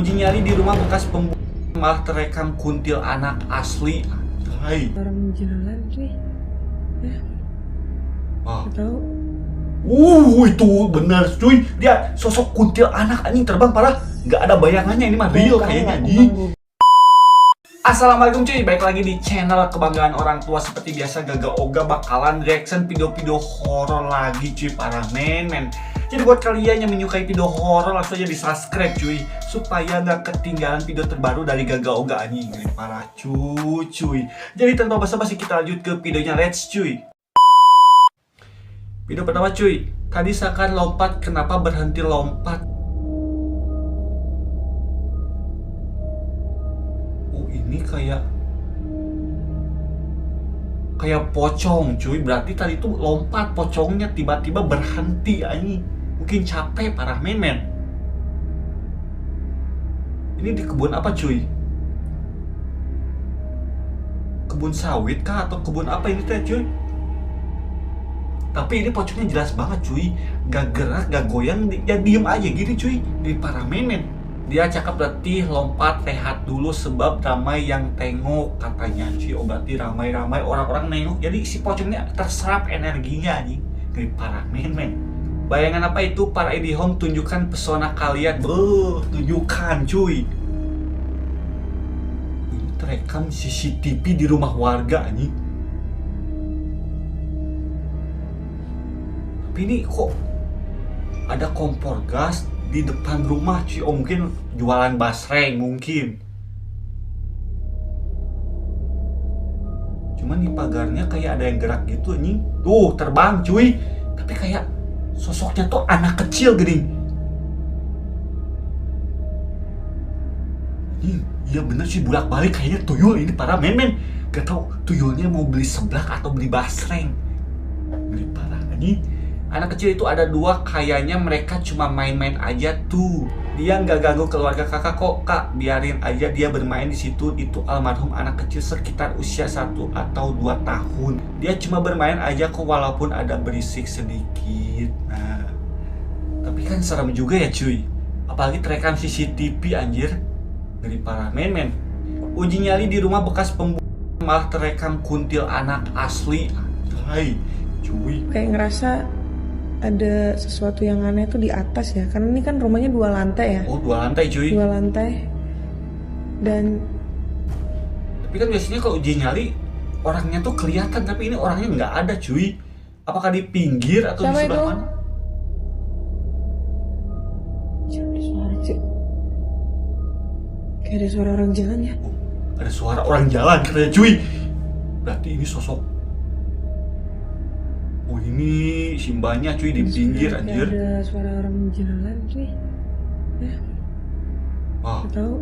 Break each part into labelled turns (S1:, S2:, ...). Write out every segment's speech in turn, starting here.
S1: Uji nyali di rumah bekas pembunuhan malah terekam kuntil anak asli. Hai.
S2: Orang jalan cuy.
S1: Wah.
S2: Tahu.
S1: Itu benar cuy. Dia sosok kuntil anak anjing terbang parah. Nggak ada bayangannya, ini mah real kayaknya anjing. Assalamualaikum cuy, balik lagi di channel kebanggaan orang tua. Seperti biasa Gaga Oga bakalan reaction video-video horor lagi cuy, para men. Jadi buat kalian yang menyukai video horor langsung aja di subscribe cuy, supaya gak ketinggalan video terbaru dari Gaga Oga anjing. Para cuy. Jadi tanpa basa-basi kita lanjut ke videonya, let's cuy. Video pertama cuy, tadi seakan lompat, kenapa berhenti lompat? Ini kayak pocong cuy, berarti tadi tuh lompat pocongnya tiba-tiba berhenti anjing. Mungkin capek parah men. Ini di kebun apa cuy? Kebun sawit kah atau kebun apa ini teh cuy? Tapi ini pocongnya jelas banget cuy, gak gerak, gak goyang, ya diem aja gitu cuy. Di parah men. Dia cakap letih, lompat, rehat dulu sebab ramai yang tengok katanya cuy. Oh berarti ramai-ramai orang-orang nengok, jadi si pocongnya terserap energinya anjing. Dari parah men. Bayangan apa itu para IndiHome? Tunjukkan pesona kalian. Tunjukkan cuy. Ini terekam CCTV di rumah warga anjing. Tapi ini kok ada kompor gas di depan rumah cuy. Oh mungkin jualan basreng mungkin. Cuman di pagarnya kayak ada yang gerak gitu anjing. Tuh terbang cuy. Tapi kayak sosoknya tuh anak kecil gini. Iya bener sih, bolak-balik kayaknya tuyul ini para men. Gak tau tuyulnya mau beli seblak atau beli basreng. Beli parah anjing. Anak kecil itu ada dua, kayaknya mereka cuma main-main aja tuh. Dia nggak ganggu keluarga kakak kok kak, biarin aja dia bermain di situ. Itu almarhum anak kecil sekitar usia 1 atau 2 tahun. Dia cuma bermain aja kok walaupun ada berisik sedikit. Nah, tapi kan serem juga ya cuy. Apalagi terekam CCTV anjir. Dari para men. Uji nyali di rumah bekas pembunuhan malah terekam kuntil anak asli. Hai cuy.
S2: Kayak ngerasa ada sesuatu yang aneh tuh di atas ya, karena ini kan rumahnya 2 lantai ya.
S1: Oh 2 lantai cuy.
S2: 2 lantai. Dan
S1: tapi kan biasanya kalau uji nyali orangnya tuh kelihatan, tapi ini orangnya nggak ada cuy. Apakah di pinggir atau
S2: siapa
S1: di sebelah
S2: itu?
S1: mana?
S2: Ada suara cuy. Kayak ada suara orang jalan ya.
S1: Oh, ada suara orang jalan katanya cuy. Berarti ini sosok. Oh ini simbahnya cuy di pinggir anjir.
S2: Ada suara orang jalan cuy.
S1: Wah.
S2: Tahu.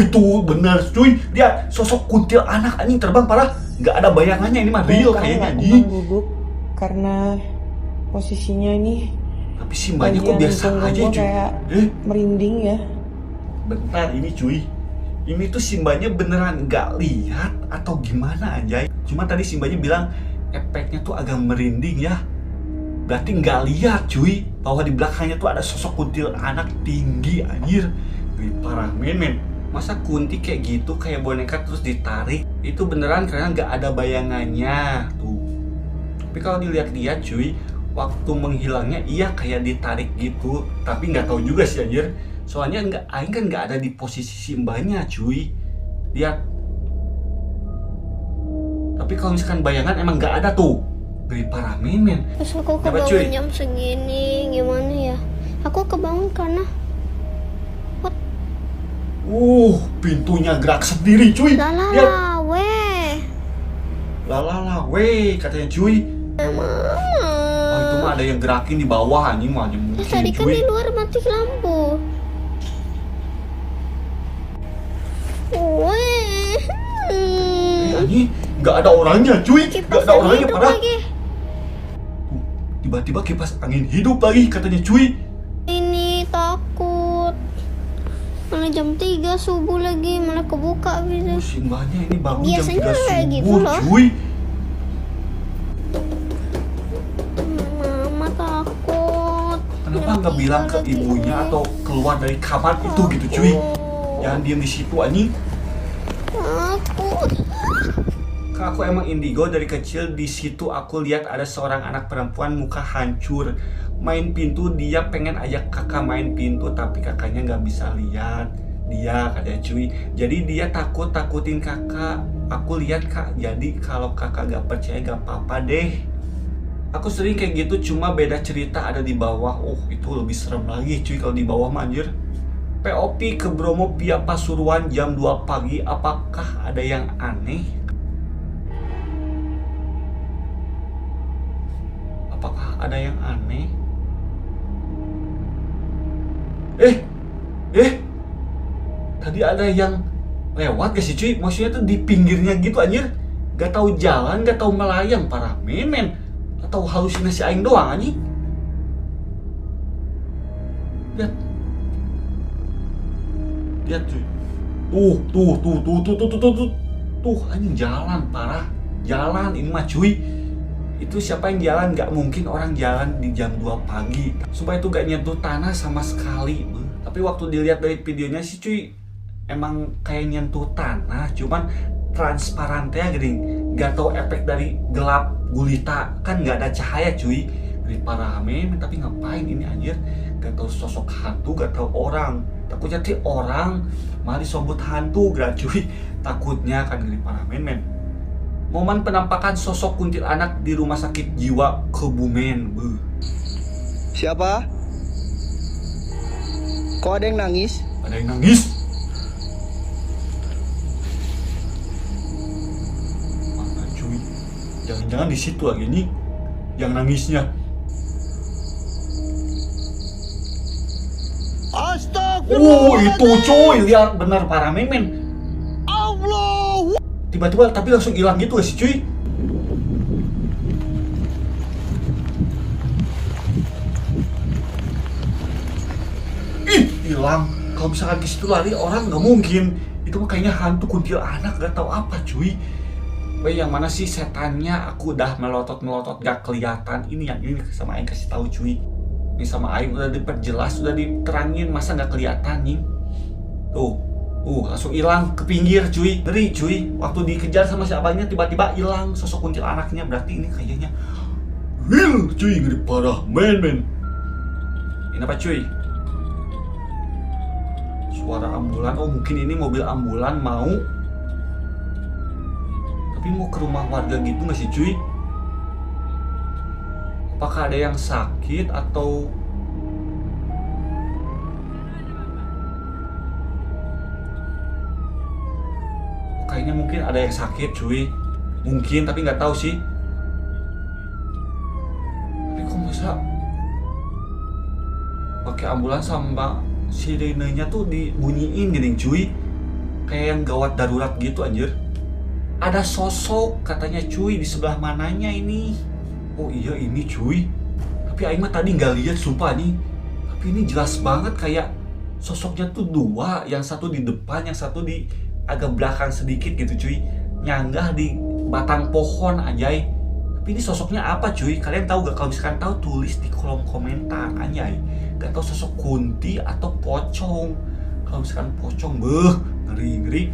S1: Itu benar cuy. Dia sosok kuntil anak anjing terbang parah. Nggak ada bayangannya, ini mah real kayaknya anjing.
S2: Duduk karena posisinya ini.
S1: Tapi simbahnya kok biasa aja cuy.
S2: Kayak merinding ya.
S1: Bentar ini cuy. Ini tuh simbahnya beneran nggak lihat atau gimana anjay. Cuma tadi simbahnya bilang efeknya tuh agak merinding ya. Berarti nggak lihat cuy bahwa di belakangnya tuh ada sosok kuntil anak tinggi anjir. Parah men. Masa kunti kayak gitu, kayak boneka terus ditarik? Itu beneran karena nggak ada bayangannya tuh. Tapi kalau dilihat-lihat cuy, waktu menghilangnya iya kayak ditarik gitu. Tapi nggak tahu juga sih anjir. Soalnya aing kan nggak ada di posisi simbahnya cuy. Lihat. Tapi kalau misalkan bayangan emang nggak ada tuh. Beri parah men.
S3: Terus aku kebangun jam segini, gimana ya? Aku kebangun karena
S1: pintunya gerak sendiri cuy.
S3: Lalala
S1: weh katanya cuy. Oh itu mah ada yang gerakin di bawah anjing mah mungkin cuy.
S3: Tadi kan di luar mati lampu.
S1: Anjing nggak ada orangnya cuy. Nggak ada orangnya parah. Tiba-tiba kipas angin hidup lagi katanya cuy.
S3: Ini takut. Mana jam 3 subuh lagi, mana kebuka gitu.
S1: Simbahnya ini bangun
S3: biasanya
S1: jam 3
S3: kayak
S1: subuh
S3: gitu loh.
S1: cuy.
S3: Mama takut.
S1: Kenapa nggak bilang ke ibunya atau keluar dari kamar itu gitu cuy. Jangan diem di situ anjing.
S3: Takut.
S1: Kak, aku emang indigo dari kecil. Di situ aku lihat ada seorang anak perempuan muka hancur main pintu. Dia pengen ajak kakak main pintu tapi kakaknya nggak bisa lihat dia, katanya cuy. Jadi dia takutin kakak. Aku lihat kak, jadi kalau kakak gak percaya gak apa-apa deh. Aku sering kayak gitu, cuma beda cerita ada di bawah. Itu lebih serem lagi cuy kalau di bawah manjir. POP ke Bromo via Pasuruan jam 2 pagi. Apakah ada yang aneh? Apakah ada yang aneh? Tadi ada yang lewat gak sih cuy? Maksudnya tuh di pinggirnya gitu anjir. Gak tahu jalan, gak tahu melayang, parah men. Atau halusinasi aing doang anjing. Lihat cuy. Tuh anjing jalan parah. Jalan ini mah cuy. Itu siapa yang jalan? Gak mungkin orang jalan di jam 2 pagi. Supaya itu gak nyentuh tanah sama sekali. Tapi waktu dilihat dari videonya sih cuy, emang kayak nyentuh tanah, cuman transparan teh gini. Gak tahu efek dari gelap gulita, kan gak ada cahaya cuy. Dari parah men, tapi ngapain ini anjir? Gak tahu sosok hantu, gak tahu orang. Takutnya ti orang malah disebut hantu gak cuy. Takutnya kan dari parah men. Momen penampakan sosok kuntilanak di rumah sakit jiwa Kebumen.
S4: Siapa? Kok ada yang nangis?
S1: Ada yang nangis? Mana cuy? Jangan-jangan di situ lagi nih yang nangisnya.
S4: Astagfirullah.
S1: Itu cuy, lihat benar parah men.
S4: Allah.
S1: Tiba-tiba tapi langsung hilang gitu gak sih cuy? Hilang. Kalau misalkan ke situ lari orang nggak mungkin. Itu mah kayaknya hantu kuntilanak, gak tahu apa cuy. Yang mana sih setannya? Aku udah melotot gak kelihatan. Ini yang ini sama Aing kasih tahu cuy. Ini sama Aing udah diperjelas, udah diterangin, masa nggak kelihatan nih? Tuh langsung hilang ke pinggir cuy. Ngeri cuy. Waktu dikejar sama si abangnya tiba-tiba hilang sosok kuntilanaknya. Berarti ini kayaknya real cuy, ngeri parah men. Ini apa cuy? Suara ambulan. Mungkin ini mobil ambulan mau. Tapi mau ke rumah warga gitu gak sih cuy? Apakah ada yang sakit atau kayaknya mungkin ada yang sakit cuy. Mungkin tapi nggak tahu sih. Tapi kok bisa pakai ambulans sama sirenenya tuh dibunyiin gini cuy. Kayak yang gawat darurat gitu anjir. Ada sosok katanya cuy, di sebelah mananya ini? Oh iya ini cuy. Tapi Aing mah tadi nggak lihat sumpah nih. Tapi ini jelas banget kayak sosoknya tuh dua, yang satu di depan, yang satu di agak belakang sedikit gitu cuy. Nyanggah di batang pohon anjay. Tapi ini sosoknya apa cuy? Kalian tahu gak? Kalau misalkan tahu tulis di kolom komentar anjay. Gak tahu sosok kunti atau pocong. Kalau misalkan pocong, ngeri.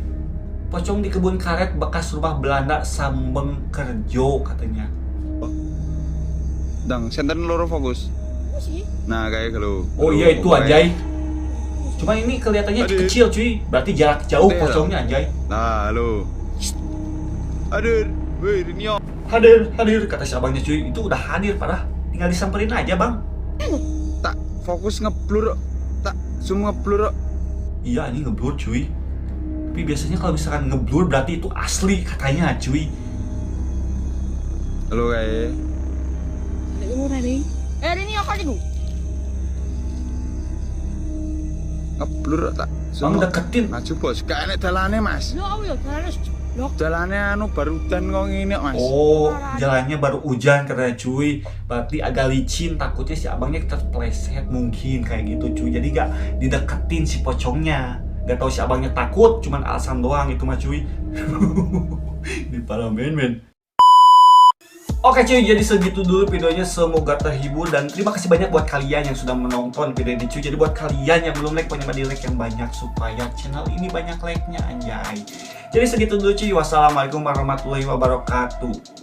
S1: Pocong di kebun karet bekas rumah Belanda Sambeng Kerjo katanya.
S4: Dang, senten loro fokus. Nah, kayak kalau.
S1: Oh iya itu anjay. Cuma ini kelihatannya kecil cuy. Berarti jarak jauh pocongnya anjay.
S4: Nah, halo. Hadir, weh ini.
S1: Hadir kata si abangnya cuy. Itu udah hadir parah. Tinggal disamperin aja bang.
S4: Tak fokus ngeblur. Tak zoom ngeblur.
S1: Iya ini ngeblur cuy. Tapi biasanya kalau misalkan ngeblur berarti itu asli katanya cuy.
S4: Halo kayak.
S5: Ini apa sih?
S4: Ngeblur tak.
S1: Bang deketin.
S4: Maju bos, gak enak dalane mas. Dalane anu barudan kok ngene mas.
S1: Oh jalannya baru hujan katanya cuy. Berarti agak licin, takutnya si abangnya terpleset mungkin kayak gitu cuy. Jadi gak dideketin si pocongnya. Gak tahu si abangnya takut, cuman alasan doang itu mah cuy. Ini parah men. Oke cuy, jadi segitu dulu videonya, semoga terhibur dan terima kasih banyak buat kalian yang sudah menonton video ini cuy. Jadi buat kalian yang belum like, pokoknya di like yang banyak supaya channel ini banyak like-nya anjay. Jadi segitu dulu cuy, wassalamualaikum warahmatullahi wabarakatuh.